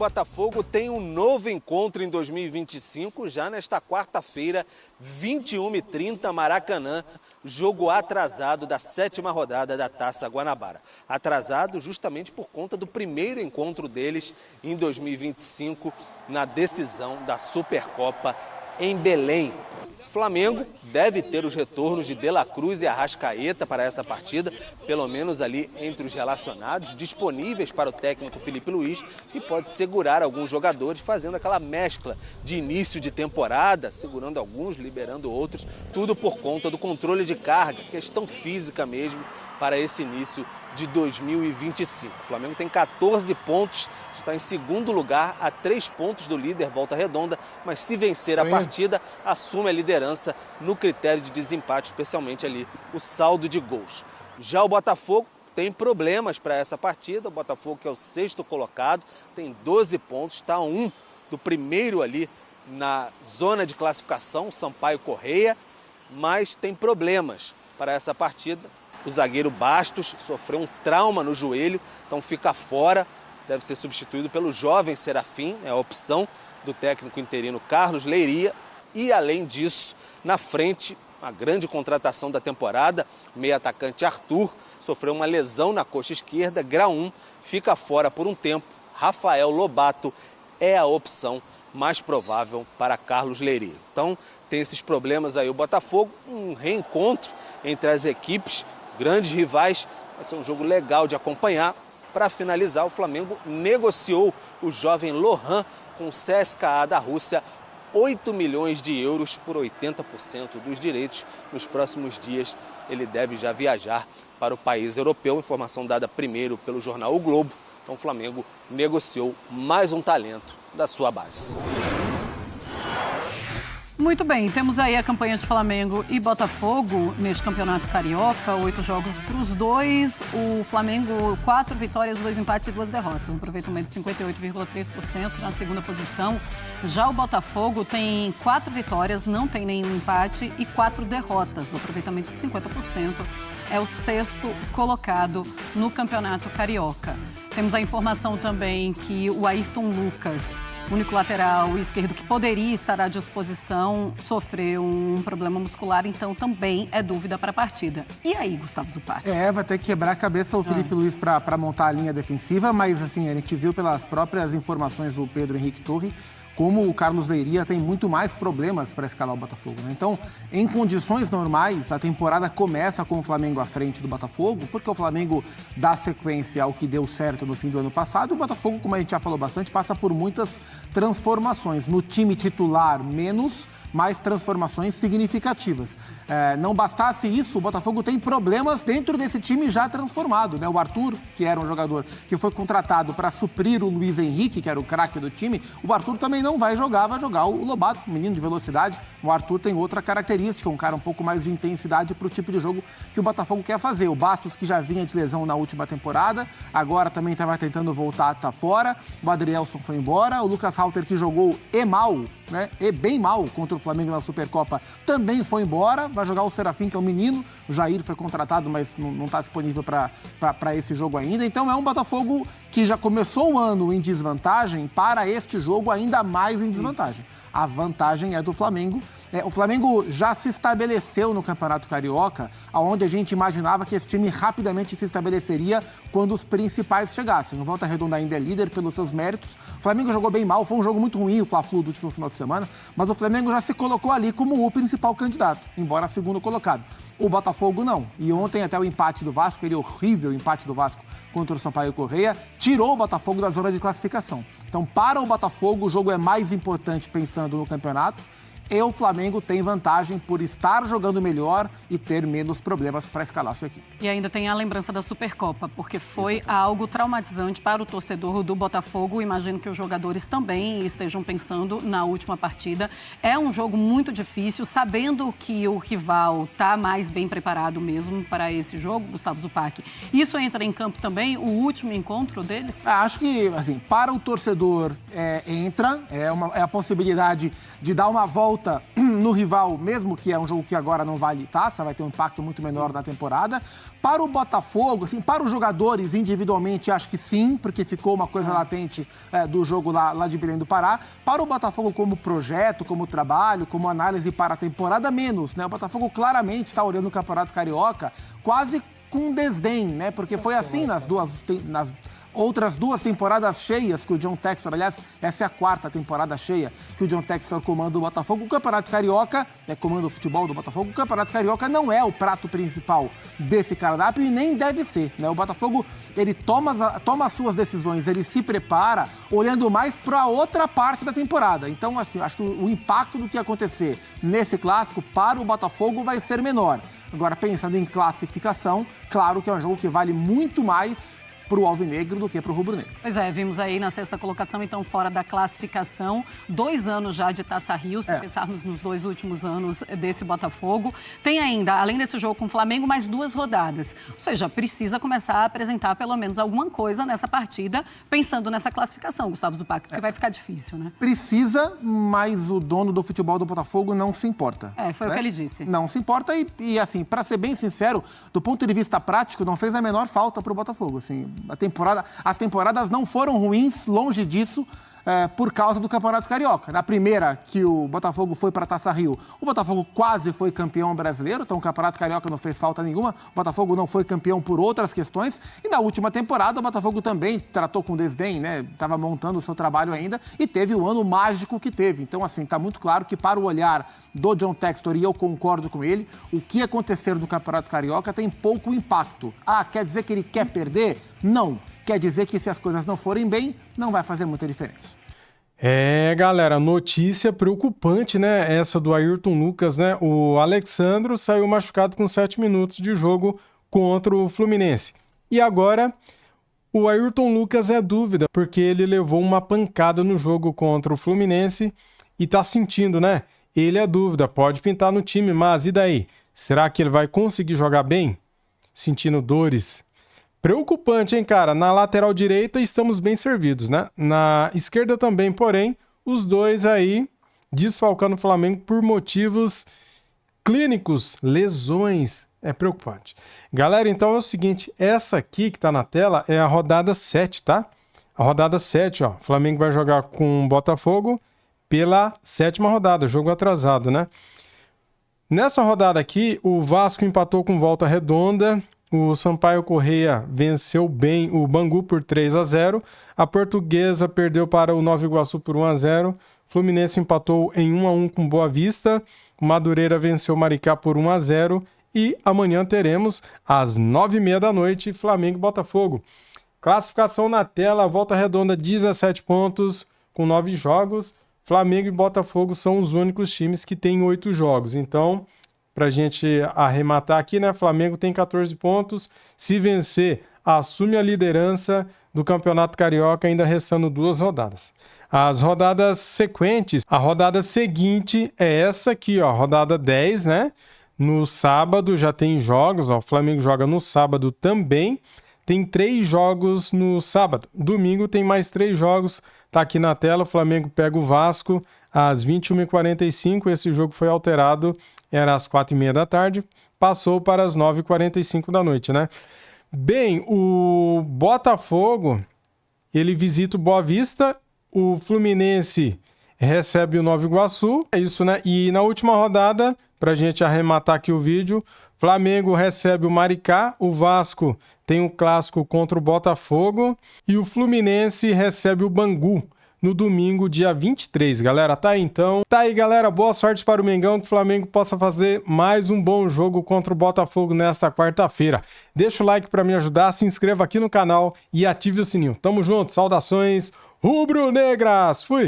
Botafogo tem um novo encontro em 2025, já nesta quarta-feira, 21h30, Maracanã, jogo atrasado da 7ª rodada da Taça Guanabara. Atrasado justamente por conta do primeiro encontro deles em 2025, na decisão da Supercopa em Belém. O Flamengo deve ter os retornos de De La Cruz e Arrascaeta para essa partida, pelo menos ali entre os relacionados, disponíveis para o técnico Felipe Luiz, que pode segurar alguns jogadores, fazendo aquela mescla de início de temporada, segurando alguns, liberando outros, tudo por conta do controle de carga, questão física mesmo, para esse início de 2025. O Flamengo tem 14 pontos, está em segundo lugar, a 3 pontos do líder Volta Redonda, mas se vencer a partida, assume a liderança no critério de desempate, especialmente ali o saldo de gols. Já o Botafogo tem problemas para essa partida, o Botafogo que é o 6º colocado, tem 12 pontos, está a 1 do primeiro ali na zona de classificação, Sampaio Corrêa, mas tem problemas para essa partida. O zagueiro Bastos sofreu um trauma no joelho, então fica fora, deve ser substituído pelo jovem Serafim, é a opção do técnico interino Carlos Leiria. E além disso, na frente, a grande contratação da temporada, meio atacante Arthur, sofreu uma lesão na coxa esquerda, grau 1, fica fora por um tempo. Rafael Lobato é a opção mais provável para Carlos Leiria. Então tem esses problemas aí o Botafogo, um reencontro entre as equipes, grandes rivais, vai ser um jogo legal de acompanhar. Para finalizar, o Flamengo negociou o jovem Lohan com o CSKA da Rússia, 8 milhões de euros por 80% dos direitos. Nos próximos dias ele deve já viajar para o país europeu, informação dada primeiro pelo jornal O Globo. Então o Flamengo negociou mais um talento da sua base. Muito bem, temos aí a campanha de Flamengo e Botafogo neste campeonato carioca, 8 jogos para os dois, o Flamengo 4 vitórias, 2 empates e 2 derrotas, um aproveitamento de 58,3% na segunda posição. Já o Botafogo tem 4 vitórias, não tem nenhum empate e 4 derrotas, um aproveitamento de 50%. É o 6º colocado no campeonato carioca. Temos a informação também que o Ayrton Lucas, único lateral esquerdo que poderia estar à disposição, sofreu um problema muscular, então também é dúvida para a partida. E aí, Gustavo Zupac? Vai ter que quebrar a cabeça o Felipe Luiz para montar a linha defensiva, mas assim, a gente viu pelas próprias informações do Pedro Henrique Torre como o Carlos Leiria tem muito mais problemas para escalar o Botafogo, né? Então, em condições normais, a temporada começa com o Flamengo à frente do Botafogo, porque o Flamengo dá sequência ao que deu certo no fim do ano passado. O Botafogo, como a gente já falou bastante, passa por muitas transformações. No time titular, menos, mais transformações significativas. Não bastasse isso, o Botafogo tem problemas dentro desse time já transformado, né? O Arthur, que era um jogador que foi contratado para suprir o Luiz Henrique, que era o craque do time, o Arthur também não vai jogar o Lobato, menino de velocidade. O Arthur tem outra característica, um cara um pouco mais de intensidade para o tipo de jogo que o Botafogo quer fazer. O Bastos, que já vinha de lesão na última temporada, agora também estava tentando voltar, tá fora. O Adrielson foi embora. O Lucas Halter, que jogou mal, né? E bem mal contra o Flamengo na Supercopa, também foi embora. Vai jogar o Serafim, que é um menino. O Jair foi contratado, mas não está disponível para esse jogo ainda. Então é um Botafogo que já começou o ano em desvantagem, para este jogo ainda mais em desvantagem. A vantagem é do Flamengo. O Flamengo já se estabeleceu no Campeonato Carioca, onde a gente imaginava que esse time rapidamente se estabeleceria quando os principais chegassem. O Volta Redonda ainda é líder pelos seus méritos. O Flamengo jogou bem mal, foi um jogo muito ruim, o Fla-Flu do último final de semana, mas o Flamengo já se colocou ali como o principal candidato, embora segundo colocado. O Botafogo não. E ontem até o empate do Vasco, aquele horrível empate do Vasco contra o Sampaio Corrêa, tirou o Botafogo da zona de classificação. Então, para o Botafogo, o jogo é mais importante pensando no campeonato. E o Flamengo tem vantagem por estar jogando melhor e ter menos problemas para escalar sua equipe. E ainda tem a lembrança da Supercopa, porque foi algo traumatizante para o torcedor do Botafogo. Imagino que os jogadores também estejam pensando na última partida. É um jogo muito difícil, sabendo que o rival está mais bem preparado mesmo para esse jogo, Gustavo Zupac. Isso entra em campo também, o último encontro deles? Acho que, assim, para o torcedor entra, é a possibilidade de dar uma volta no rival, mesmo que é um jogo que agora não vale taça, vai ter um impacto muito menor na temporada. Para o Botafogo, assim, para os jogadores individualmente, acho que sim, porque ficou uma coisa latente do jogo lá de Belém do Pará. Para o Botafogo como projeto, como trabalho, como análise para a temporada, menos, né? O Botafogo claramente está olhando o Campeonato Carioca quase com desdém, né? Porque foi assim nas outras 2 temporadas cheias que o John Textor, aliás, essa é a 4ª temporada cheia que o John Textor comanda o Botafogo. O Campeonato Carioca, comanda o futebol do Botafogo, o Campeonato Carioca não é o prato principal desse cardápio e nem deve ser, né? O Botafogo, ele toma as suas decisões, ele se prepara olhando mais para outra parte da temporada. Então, assim, acho que o impacto do que acontecer nesse clássico para o Botafogo vai ser menor. Agora, pensando em classificação, claro que é um jogo que vale muito mais para o alvinegro do que para o rubro-negro. Pois é, vimos aí na 6ª colocação, então fora da classificação, 2 anos já de Taça Rio, se pensarmos nos 2 últimos anos desse Botafogo. Tem ainda, além desse jogo com o Flamengo, mais 2 rodadas. Ou seja, precisa começar a apresentar pelo menos alguma coisa nessa partida, pensando nessa classificação, Gustavo Zupac, porque vai ficar difícil, né? Precisa, mas o dono do futebol do Botafogo não se importa. Foi o que ele disse. Não se importa e assim, para ser bem sincero, do ponto de vista prático, não fez a menor falta para o Botafogo, assim. As temporadas não foram ruins, longe disso, por causa do Campeonato Carioca. Na primeira, que o Botafogo foi para a Taça Rio, o Botafogo quase foi campeão brasileiro, então o Campeonato Carioca não fez falta nenhuma, o Botafogo não foi campeão por outras questões, e na última temporada o Botafogo também tratou com desdém, né? Estava montando o seu trabalho ainda e teve o ano mágico que teve. Então, assim, está muito claro que para o olhar do John Textor, e eu concordo com ele, o que acontecer no Campeonato Carioca tem pouco impacto. Quer dizer que ele quer perder? Não. Quer dizer que se as coisas não forem bem, não vai fazer muita diferença. Galera, notícia preocupante, né? Essa do Ayrton Lucas, né? O Alexandro saiu machucado com 7 minutos de jogo contra o Fluminense. E agora, o Ayrton Lucas é dúvida, porque ele levou uma pancada no jogo contra o Fluminense e tá sentindo, né? Ele é dúvida, pode pintar no time, mas e daí? Será que ele vai conseguir jogar bem? Sentindo dores? Preocupante, hein, cara? Na lateral direita estamos bem servidos, né? Na esquerda também, porém, os dois aí desfalcando o Flamengo por motivos clínicos, lesões. É preocupante. Galera, então é o seguinte, essa aqui que tá na tela é a rodada 7, tá? A rodada 7, ó, o Flamengo vai jogar com o Botafogo pela 7ª rodada, jogo atrasado, né? Nessa rodada aqui, o Vasco empatou com Volta Redonda, o Sampaio Corrêa venceu bem o Bangu por 3-0. A Portuguesa perdeu para o Nova Iguaçu por 1-0. Fluminense empatou em 1-1 com Boa Vista. O Madureira venceu o Maricá por 1-0. E amanhã teremos, às 9h30 da noite, Flamengo e Botafogo. Classificação na tela, Volta Redonda 17 pontos com 9 jogos. Flamengo e Botafogo são os únicos times que têm 8 jogos. Então, para a gente arrematar aqui, né? Flamengo tem 14 pontos. Se vencer, assume a liderança do Campeonato Carioca, ainda restando 2 rodadas. As rodadas sequentes, a rodada seguinte é essa aqui, ó, rodada 10, né? No sábado já tem jogos, ó, o Flamengo joga no sábado também. Tem 3 jogos no sábado. Domingo tem mais 3 jogos. Tá aqui na tela, o Flamengo pega o Vasco às 21h45. Esse jogo foi alterado, era às 4h30 da tarde, passou para as 9h45 da noite, né? Bem, o Botafogo, ele visita o Boa Vista, o Fluminense recebe o Nova Iguaçu, é isso, né? E na última rodada, pra gente arrematar aqui o vídeo, Flamengo recebe o Maricá, o Vasco tem um clássico contra o Botafogo e o Fluminense recebe o Bangu no domingo, dia 23. Galera, tá aí então. Tá aí, galera. Boa sorte para o Mengão, que o Flamengo possa fazer mais um bom jogo contra o Botafogo nesta quarta-feira. Deixa o like para me ajudar, se inscreva aqui no canal e ative o sininho. Tamo junto, saudações rubro-negras. Fui!